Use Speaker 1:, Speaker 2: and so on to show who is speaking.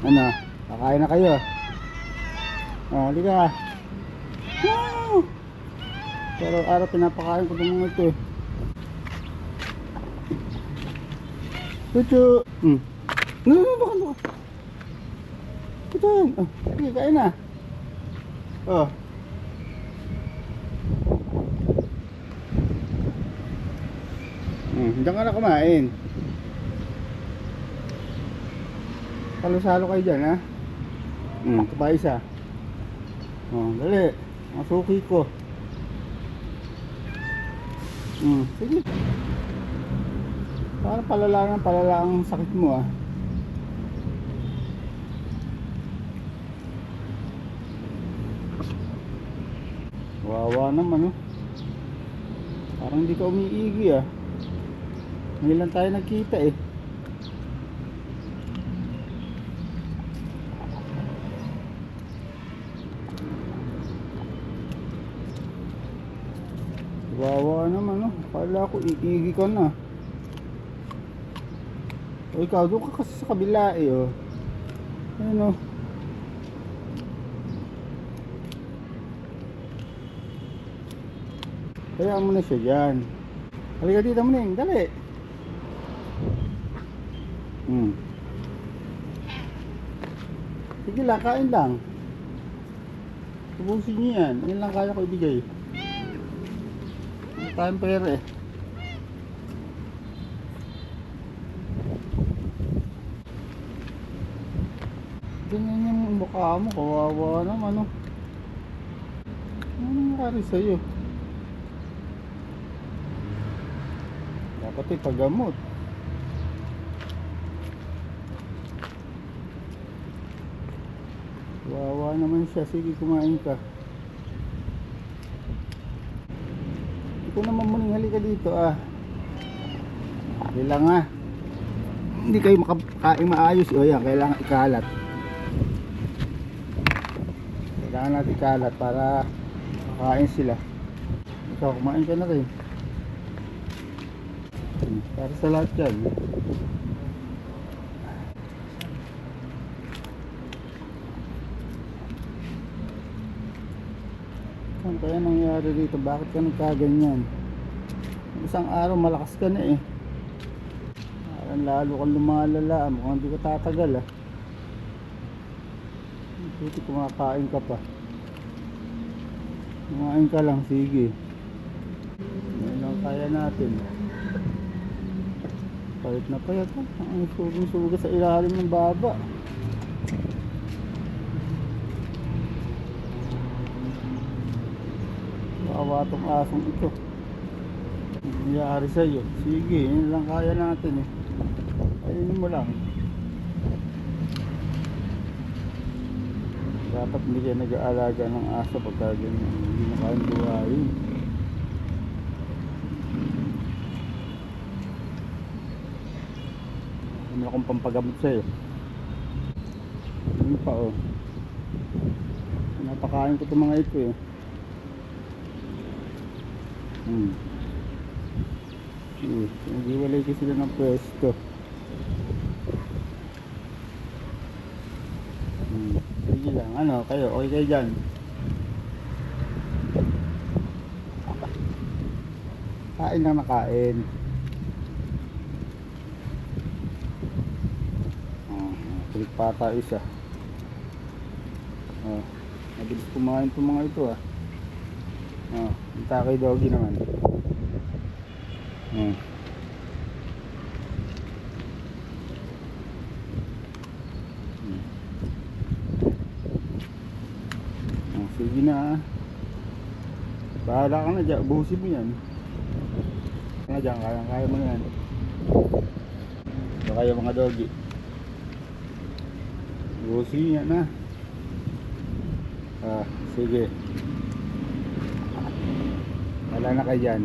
Speaker 1: Ano? Kakain na kayo. Halika. Wow! Pero araw pinapakain ko ng mga ito eh. Chuchu! Baka. Ito yan. Sige, kain na. Diyan ka na kumain. Salo-salo kayo dyan, ha? Ito pa isa. Dali. Masuki ko. Sige. Parang palala ang sakit mo, ah. Wawa naman, oh. Parang hindi ka umiigi, ah. Ngayon lang tayo nagkita, eh. Wawa naman, oh. Kala ko iigi ka na. O ikaw, doon ka kasi sa kabila, eh, oh. Ayun, oh. Kaya mo na siya dyan. Halika dito, Muning, dali. Sige lang, kain lang. Tubusin niyo yan. Yan lang kaya ko ibigay. Ang tayong pera, eh. Ganyan yung mukha mo, kawawa naman, oh. Ano nangyari sa'yo? Dapat ipagamot. Wawa naman siya. Sige, kumain ka. Ito naman, Muning, halika dito, ah. Kailangan hindi kayo makakain maayos. O yan, kailangan ikalat. Kailangan natin ikalat para makain sila. Ikaw, kumain ka na rin. Para sa lahat yan. Ano kaya nangyari dito? Bakit ka nagkaganyan? Isang araw malakas ka na, eh. Parang lalo kang lumalala. Mukhang hindi ka tatagal, ah. Buti kumakain ka pa. Kumain ka lang, sige. Yan lang kaya natin. Payat na payat, ah. Ang sugong-suga sa ilalim ng baba. Kawawa tong asong ito. Nangyari sa'yo. Sige, yun lang kaya natin, eh. Ayun mo lang. Dapat hindi kayo nag-aalaga ng aso pagka ganyan. Hindi na kayang buhayin. Ano akong pampagamot sa'yo? Ano pa, oh. Napakain ko itong mga ito, eh. Nag-iwalay kasi sila ng pwesto. Sige lang, ano, kayo, okay kayo dyan? Kain lang na kain. Kulit pata isa. Mabilis kumain itong mga ito, ah. Yung takay doggy naman. Sige na, ah. Bahala ka na dyan, buhusin mo yan. Kaya dyan, kaya mo yan. So kaya mga doggy, buhusin yan, ah. Sige. Wala na kayo dyan.